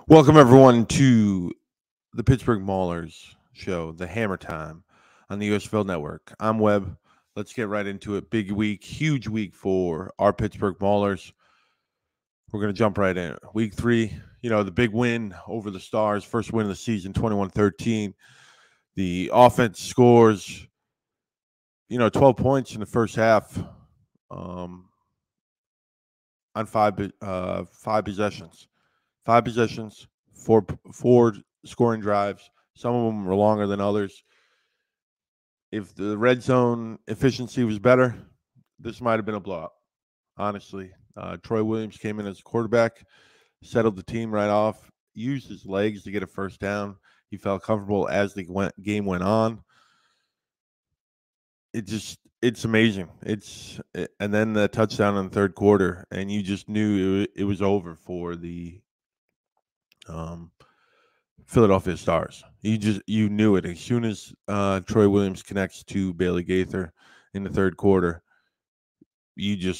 Welcome, everyone, to the Pittsburgh Maulers show, the Hammer Time on the USFL network. I'm Webb. Let's get right into it. Big week, huge week for our Pittsburgh Maulers. We're going to jump right in. Week 3, the big win over the Stars, first win of the season, 21-13. The offense scores, 12 points in the first half on five possessions. 5 possessions, four scoring drives. Some of them were longer than others. If the red zone efficiency was better, this might have been a blowout, honestly. Troy Williams came in as a quarterback, settled the team right off, used his legs to get a first down. He felt comfortable as the game went on. It's amazing. And then the touchdown in the third quarter, and you just knew it was over for the Philadelphia Stars. You knew it as soon as Troy Williams connects to Bailey Gaither in the third quarter. You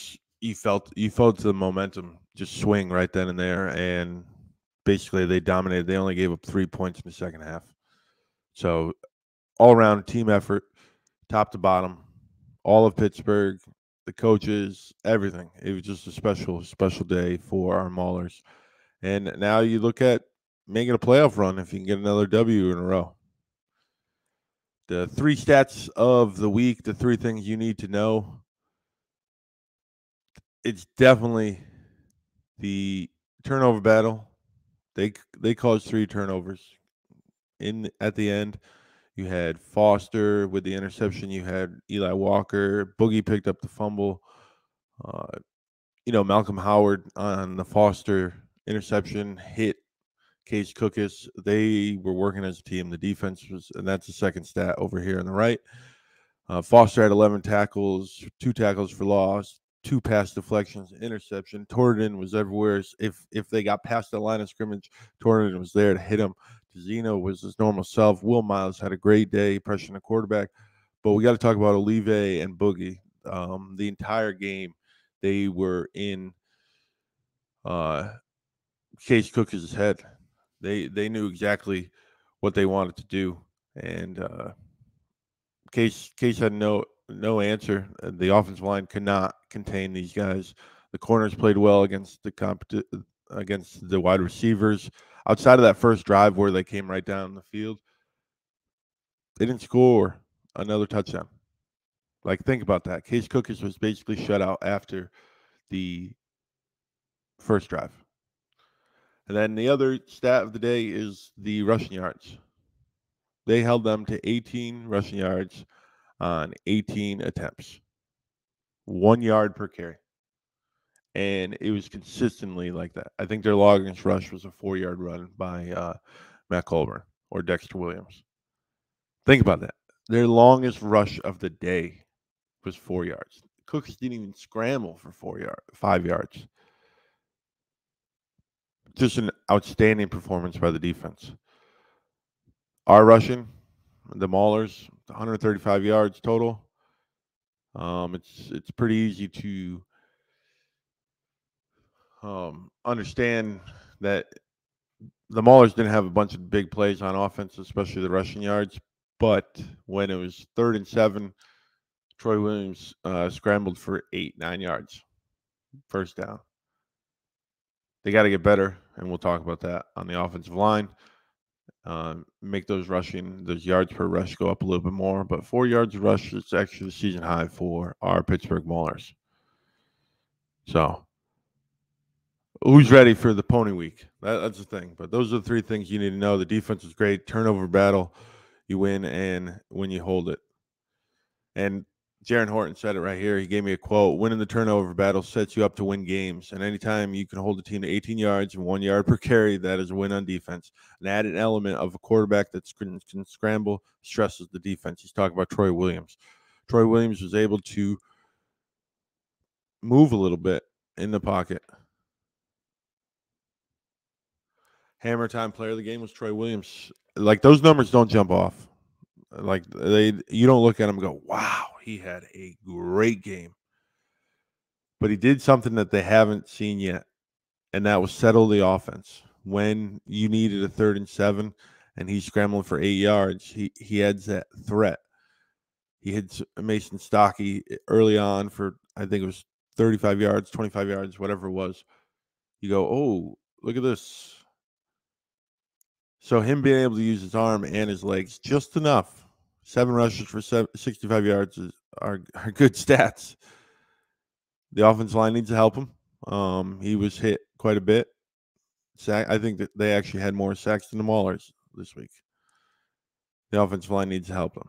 felt the momentum just swing right then and there, and basically they dominated. They only gave up 3 points in the second half. So all around team effort, top to bottom, all of Pittsburgh, the coaches, everything. It was just a special day for our Maulers. And now you look at making a playoff run if you can get another W in a row. The 3 stats of the week, the 3 things you need to know. It's definitely the turnover battle. They caused 3 turnovers at the end. You had Foster with the interception. You had Eli Walker. Boogie picked up the fumble. Malcolm Howard on the Foster interception hit Case Cookus. They were working as a team. The defense was, and that's the second stat over here on the right. Foster had 11 tackles, 2 tackles for loss, 2 pass deflections, interception. Torridon was everywhere. If they got past the line of scrimmage, Torridon was there to hit him. Zeno was his normal self. Will Miles had a great day pressuring the quarterback. But we got to talk about Olive and Boogie. The entire game, they were in Case Cookus' head. They knew exactly what they wanted to do, and Case had no answer. The offensive line could not contain these guys. The corners played well against the wide receivers. Outside of that first drive where they came right down the field, they didn't score another touchdown. Like, think about that. Case Cookus was basically shut out after the first drive. And then the other stat of the day is the rushing yards. They held them to 18 rushing yards on 18 attempts. 1 yard per carry. And it was consistently like that. I think their longest rush was a 4-yard run by Matt Colburn or Dexter Williams. Think about that. Their longest rush of the day was 4 yards. Cooks didn't even scramble for 5 yards. Just an outstanding performance by the defense. Our rushing, the Maulers, 135 yards total. It's pretty easy to understand that the Maulers didn't have a bunch of big plays on offense, especially the rushing yards. But when it was 3rd and 7, Troy Williams scrambled for 9 yards, first down. They got to get better, and we'll talk about that on the offensive line. Make those yards per rush go up a little bit more. But 4 yards of rush is actually the season high for our Pittsburgh Maulers. So, who's ready for the pony week? That's the thing. But those are the 3 things you need to know. The defense is great. Turnover battle, you win, and when you hold it. And Jaron Horton said it right here. He gave me a quote. Winning the turnover battle sets you up to win games. And anytime you can hold a team to 18 yards and 1 yard per carry, that is a win on defense. An added element of a quarterback that can scramble stresses the defense. He's talking about Troy Williams. Troy Williams was able to move a little bit in the pocket. Hammer time player of the game was Troy Williams. Like, those numbers don't jump off. Like, you don't look at him and go, wow, he had a great game. But he did something that they haven't seen yet, and that was settle the offense. when you needed a 3rd and 7 and he's scrambling for 8 yards, he adds that threat. He hits Mason Stockey early on for, I think it was 35 yards, 25 yards, whatever it was. You go, oh, look at this. So him being able to use his arm and his legs just enough, 7 rushes for 65 yards are good stats. The offensive line needs to help him. He was hit quite a bit. I think that they actually had more sacks than the Maulers this week. The offensive line needs to help him,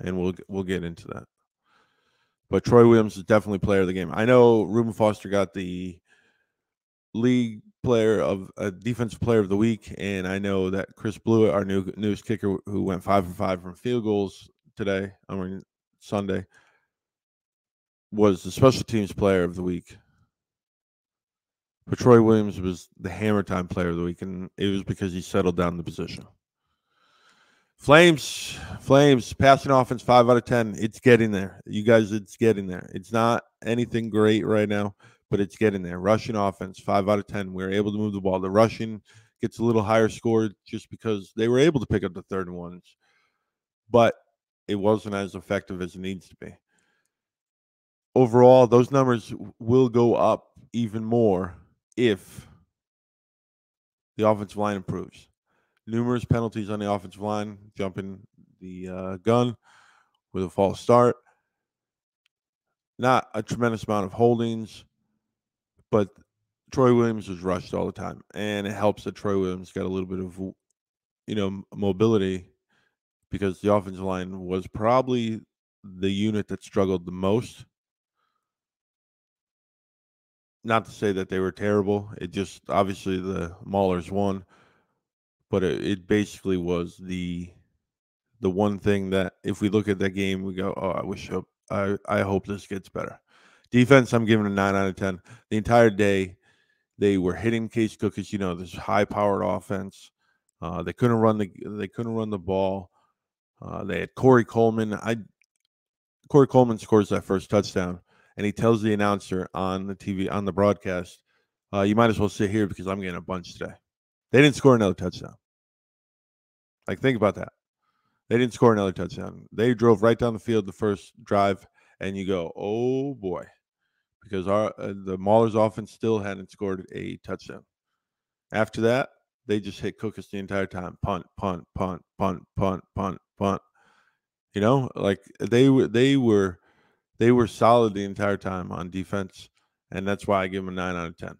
and we'll get into that. But Troy Williams is definitely player of the game. I know Reuben Foster got the league defensive player of the week, and I know that Chris Blewett, our newest kicker, who went 5 for 5 from field goals Sunday, was the special teams player of the week. But Troy Williams was the hammer time player of the week, and it was because he settled down the position. Flames, passing offense 5 out of 10. It's getting there. You guys, it's getting there. It's not anything great right now, but it's getting there. Rushing offense 5 out of 10. We're able to move the ball. The rushing gets a little higher score just because they were able to pick up the 3rd and 1s, but it wasn't as effective as it needs to be. Overall, those numbers will go up even more if the offensive line improves. Numerous penalties on the offensive line, jumping the gun with a false start. Not a tremendous amount of holdings, but Troy Williams was rushed all the time, and it helps that Troy Williams got a little bit of, mobility, because the offensive line was probably the unit that struggled the most. Not to say that they were terrible. It just, obviously the Maulers won, but it basically was the one thing that if we look at that game, we go, oh, I hope this gets better. Defense, I'm giving a 9 out of 10. The entire day, they were hitting Case Cook, as this high-powered offense. They couldn't run the ball. They had Corey Coleman. Corey Coleman scores that first touchdown, and he tells the announcer on the TV, on the broadcast, you might as well sit here because I'm getting a bunch today. They didn't score another touchdown. Like, think about that. They didn't score another touchdown. They drove right down the field the first drive, and you go, oh, boy, because the Maulers offense still hadn't scored a touchdown. After that, they just hit Cookus the entire time. Punt, punt, punt, punt, punt, punt, punt. Like they were solid the entire time on defense, and that's why I give them a 9 out of 10.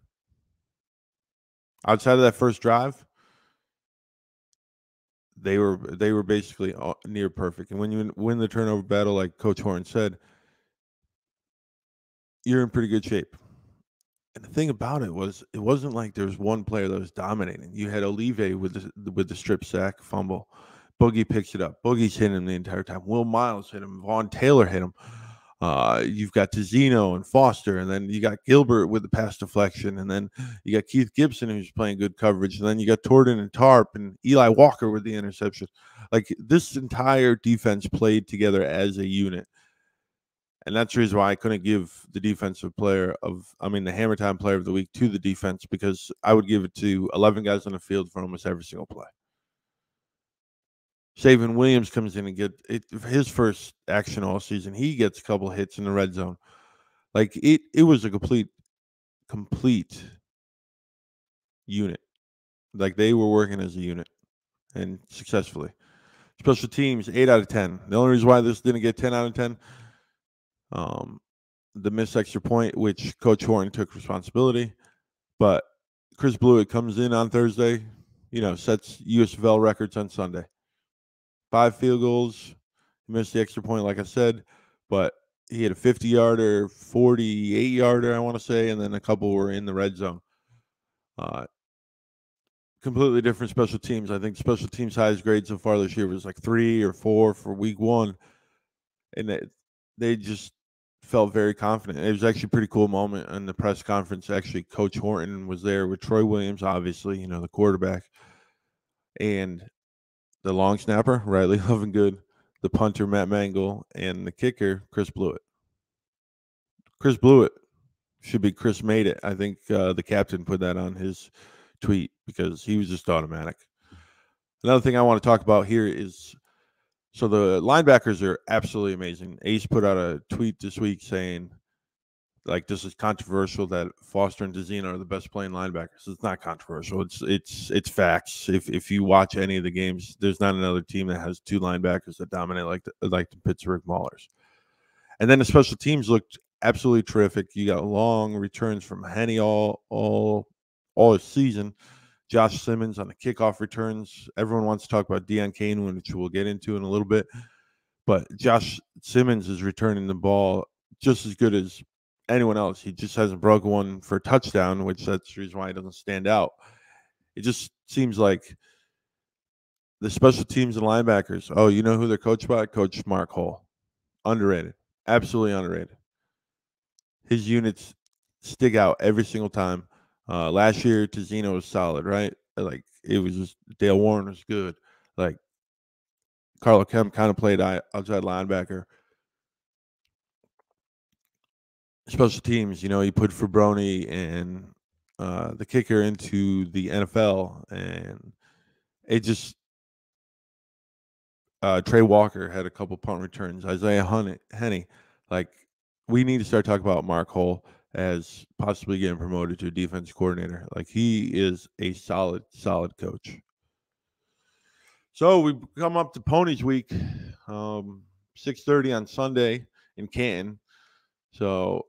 Outside of that first drive, they were basically near perfect. And when you win the turnover battle, like Coach Horn said, you're in pretty good shape. And the thing about it wasn't like there was one player that was dominating. You had Olive with the strip sack fumble. Boogie picks it up. Boogie's hitting him the entire time. Will Miles hit him. Vaughn Taylor hit him. You've got Tizino and Foster, and then you got Gilbert with the pass deflection, and then you got Keith Gibson, who's playing good coverage, and then you got Torden and Tarp and Eli Walker with the interception. Like, this entire defense played together as a unit. And that's the reason why I couldn't give the the hammer time player of the week to the defense, because I would give it to 11 guys on the field for almost every single play. Savion Williams comes in and gets his first action all season. He gets a couple hits in the red zone. Like, it was a complete unit. Like, they were working as a unit, and successfully. Special teams, 8 out of 10. The only reason why this didn't get 10 out of 10, the missed extra point, which Coach Horn took responsibility, but Chris Blewett comes in on Thursday, sets USFL records on Sunday. 5 field goals. He missed the extra point, like I said, but he had a 50-yarder, 48-yarder, I want to say, and then a couple were in the red zone. Completely different special teams. I think special teams' highest grade so far this year was like 3 or 4 for week 1, and they just felt very confident. It was actually a pretty cool moment in the press conference. Actually, Coach Horton was there with Troy Williams, obviously, the quarterback, and the long snapper, Riley Lovingood, the punter, Matt Mangle, and the kicker, Chris Blewett. Chris Blewett should be Chris Made It. I think the captain put that on his tweet. because he was just automatic. Another thing I want to talk about here is, so the linebackers are absolutely amazing. Ace put out a tweet this week saying, like, this is controversial that Foster and DeZeno are the best playing linebackers. It's not controversial. It's facts. If you watch any of the games, there's not another team that has two linebackers that dominate like the Pittsburgh Maulers. And then the special teams looked absolutely terrific. You got long returns from Henny all season. Josh Simmons on the kickoff returns. Everyone wants to talk about Deion Kane, which we'll get into in a little bit. But Josh Simmons is returning the ball just as good as anyone else. He just hasn't broken one for a touchdown, which that's the reason why he doesn't stand out. It just seems like the special teams and linebackers, oh, you know who they're coached by? Coach Mark Hall. Underrated. Absolutely underrated. His units stick out every single time. Last year, Tizino was solid, right? Like, it was just, Dale Warren was good. Like, Carlo Kemp kind of played outside linebacker. Special teams, he put Fabroni and the kicker into the NFL, and it just Trey Walker had a couple punt returns. Isaiah Henny, like, we need to start talking about Mark Hall as possibly getting promoted to a defense coordinator. Like, he is a solid coach. So we come up to Ponies Week, 6:30 on Sunday in Canton. So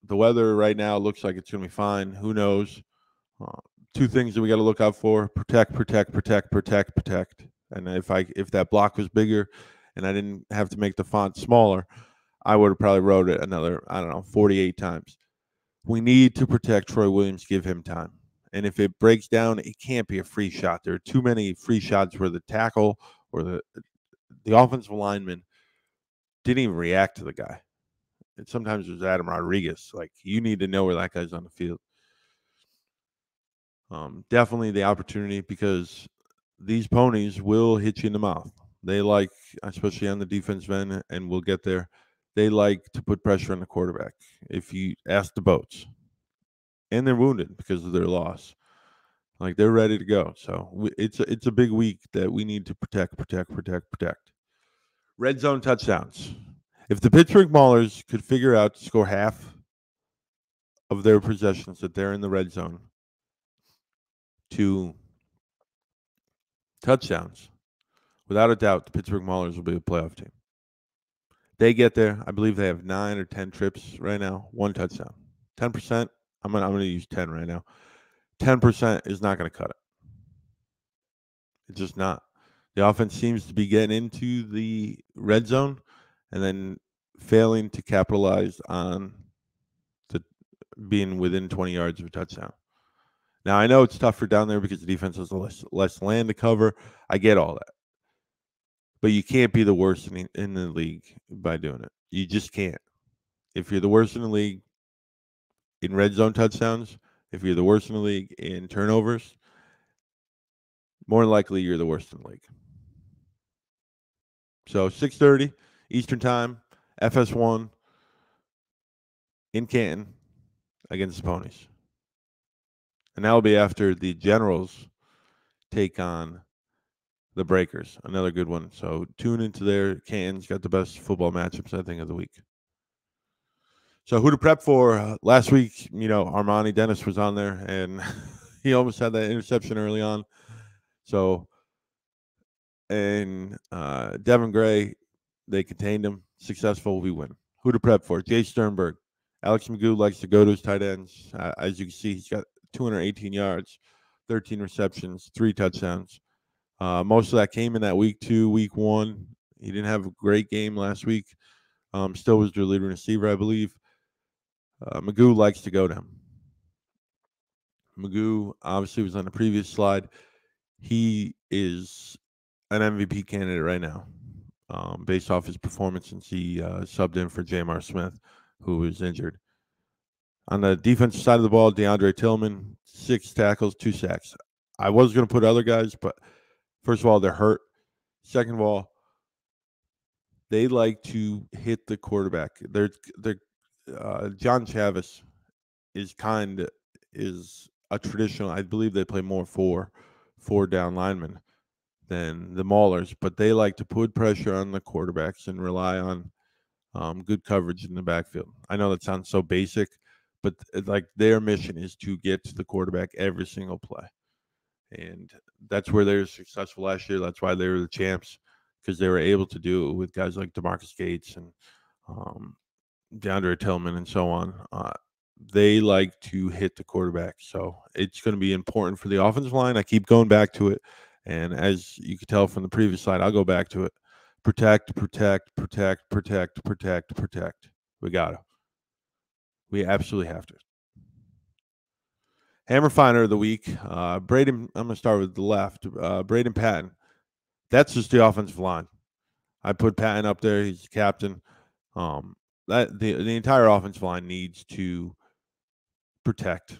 the weather right now looks like it's going to be fine. Who knows? Two things that we got to look out for: protect. And if that block was bigger and I didn't have to make the font smaller, I would have probably wrote it another, 48 times. We need to protect Troy Williams, give him time. And if it breaks down, it can't be a free shot. There are too many free shots where the tackle or the offensive lineman didn't even react to the guy. And sometimes it was Adam Rodriguez. Like, you need to know where that guy's on the field. Definitely the opportunity, because these ponies will hit you in the mouth. They like, especially on the defensive end, and we'll get there, they like to put pressure on the quarterback. If you ask the Boats, and they're wounded because of their loss, like, they're ready to go. So it's a big week that we need to protect. Red zone touchdowns. If the Pittsburgh Maulers could figure out to score half of their possessions that they're in the red zone to touchdowns, without a doubt, the Pittsburgh Maulers will be a playoff team. They get there. I believe they have 9 or 10 trips right now, 1 touchdown. 10%. I'm gonna use 10 right now. 10% is not going to cut it. It's just not. The offense seems to be getting into the red zone and then failing to capitalize on the being within 20 yards of a touchdown. Now, I know it's tougher down there because the defense has less land to cover. I get all that. But you can't be the worst in the league by doing it. You just can't. If you're the worst in the league in red zone touchdowns, if you're the worst in the league in turnovers, more likely you're the worst in the league. So 6:30 Eastern Time, FS1 in Canton against the Ponies. And that will be after the Generals take on the Breakers. Another good one. So tune into there. Canton's got the best football matchups, I think, of the week. So who to prep for? Last week, Armani Dennis was on there, and he almost had that interception early on. So, and Devin Gray, they contained him. Successful, we win. Who to prep for? Jay Sternberg. Alex Magoo likes to go to his tight ends. As you can see, he's got 218 yards, 13 receptions, 3 touchdowns. Most of that came in that week 2, week 1. He didn't have a great game last week. Still was their leading receiver, I believe. Magoo likes to go to him. Magoo obviously was on the previous slide. He is an MVP candidate right now, based off his performance since he subbed in for Jamar Smith, who was injured. On the defensive side of the ball, DeAndre Tillman, 6 tackles, 2 sacks. I was going to put other guys, but first of all, they're hurt. Second of all, they like to hit the quarterback. They're John Chavis is a traditional. I believe they play more four down linemen than the Maulers, but they like to put pressure on the quarterbacks and rely on good coverage in the backfield. I know that sounds so basic, but like their mission is to get to the quarterback every single play, and that's where they were successful last year. That's why they were the champs, because they were able to do it with guys like DeMarcus Gates and DeAndre Tillman and so on. They like to hit the quarterback, so it's going to be important for the offensive line. I keep going back to it, and as you can tell from the previous slide, I'll go back to it. Protect, protect, protect, protect, protect, protect. We got to. We absolutely have to. Hammer Finder of the week, Braden. I'm going to start with the left. Braden Patton. That's just the offensive line. I put Patton up there. He's the captain. That the entire offensive line needs to protect.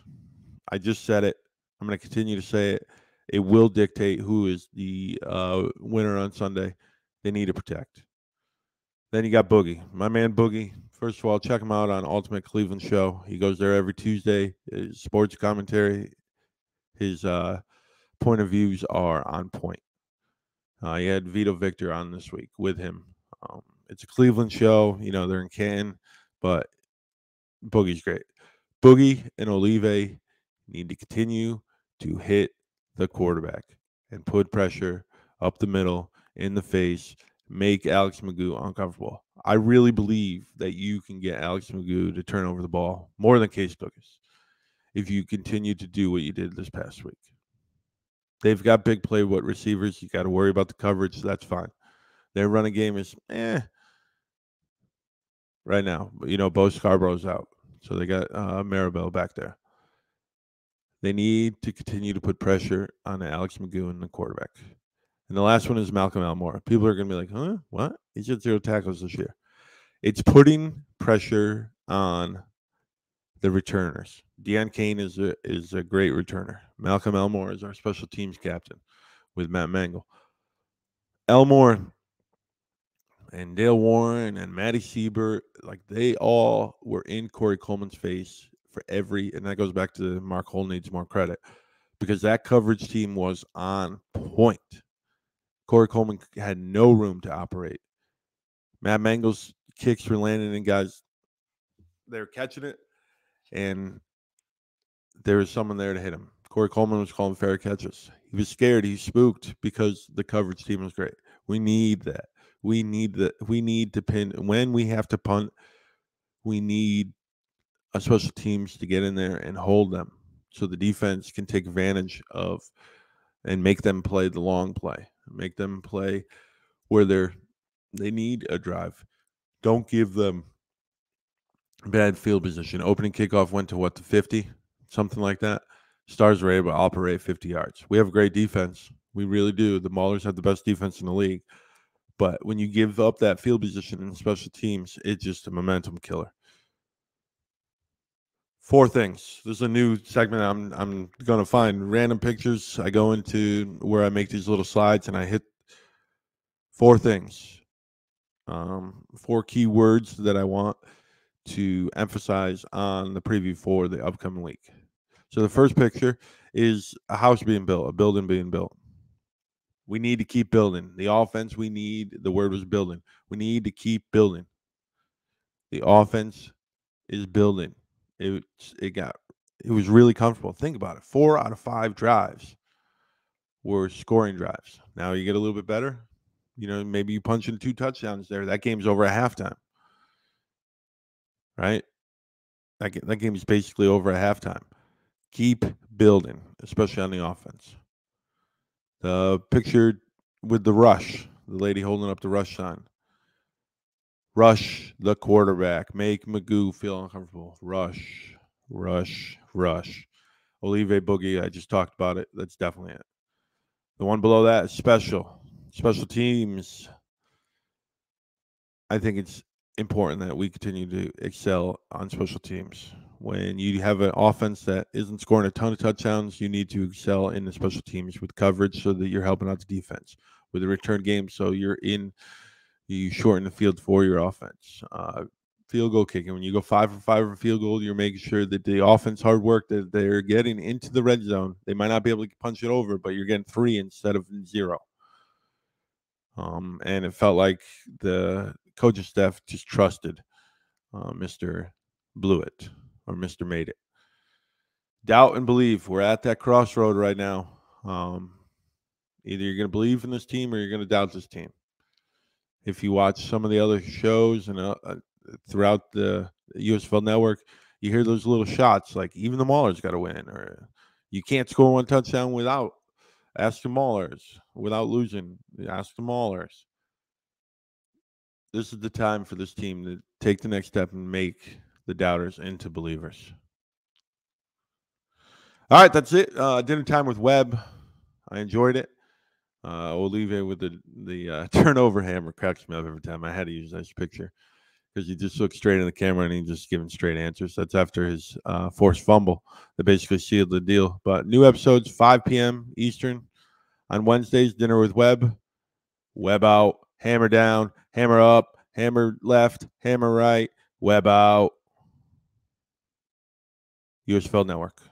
I just said it. I'm going to continue to say it. It will dictate who is the winner on Sunday. They need to protect. Then you got Boogie, my man Boogie. First of all, check him out on Ultimate Cleveland Show. He goes there every Tuesday. His sports commentary, his point of views are on point. He had Vito Victor on this week with him. It's a Cleveland show. You know, they're in Canton, but Boogie's great. Boogie and Olive need to continue to hit the quarterback and put pressure up the middle, in the face, make Alex Magoo uncomfortable. I really believe that you can get Alex Magoo to turn over the ball more than Case Douglas if you continue to do what you did this past week. They've got big play what receivers. You got to worry about the coverage. So that's fine. Their running game is right now. You know, Bo Scarborough's out. So they got Maribel back there. They need to continue to put pressure on Alex Magoo and the quarterback. And the last one is Malcolm Elmore. People are going to be like, huh? What? He's at 0 tackles this year. It's putting pressure on the returners. Deion Kane is a great returner. Malcolm Elmore is our special teams captain with Matt Mangle. Elmore and Dale Warren and Matty Siebert, like they all were in Corey Coleman's face for and that goes back to Mark Hull needs more credit, because that coverage team was on point. Corey Coleman had no room to operate. Matt Mangle's kicks were landing, and guys, they were catching it, and there was someone there to hit him. Corey Coleman was calling fair catches. He was scared. He spooked because the coverage team was great. We need that. We need to pin. When we have to punt, we need a special teams to get in there and hold them so the defense can take advantage of and make them play the long play. Make them play where they need a drive. Don't give them bad field position. Opening kickoff went to the 50, something like that. Stars were able to operate 50 yards. We have a great defense. We really do. The Maulers have the best defense in the league. But when you give up that field position in special teams, it's just a momentum killer. 4 things. There's a new segment I'm going to find random pictures. I go into where I make these little slides and I hit 4 things. 4 key words that I want to emphasize on the preview for the upcoming week. So the first picture is a house being built, a building being built. We need to keep building. The offense, the word was building. We need to keep building. The offense is building. It was really comfortable. Think about it. 4 out of 5 drives were scoring drives. Now you get a little bit better. You know, maybe you punch in 2 touchdowns there. That game's over at halftime. Right? That game is basically over at halftime. Keep building, especially on the offense. The picture with the rush, the lady holding up the rush sign. Rush the quarterback. Make Magoo feel uncomfortable. Rush, rush, rush. Olive Boogie, I just talked about it. That's definitely it. The one below that is special teams. I think it's important that we continue to excel on special teams. When you have an offense that isn't scoring a ton of touchdowns, you need to excel in the special teams with coverage so that you're helping out the defense. With the return game, so you shorten the field for your offense. field goal kicking. When you go 5 for 5 for field goal, you're making sure that the offense hard work that they're getting into the red zone. They might not be able to punch it over, but you're getting 3 instead of 0. And it felt like the coaching staff just trusted Mr. Blewett or Mr. Made It. Doubt and believe. We're at that crossroad right now. Either you're going to believe in this team or you're going to doubt this team. If you watch some of the other shows and throughout the USFL network, you hear those little shots like even the Maulers got to win, or you can't score 1 touchdown without. Ask the Maulers without losing. Ask the Maulers. This is the time for this team to take the next step and make the doubters into believers. All right, that's it. Dinner time with Webb. I enjoyed it. We'll leave it with the turnover hammer. Cracks me up every time. I had to use this picture because he just looked straight in the camera and he just giving straight answers. That's after his forced fumble that basically sealed the deal. But new episodes 5 p.m. Eastern on Wednesdays. Dinner with Webb. Webb out. Hammer down. Hammer up. Hammer left. Hammer right. Webb out. USFL Network.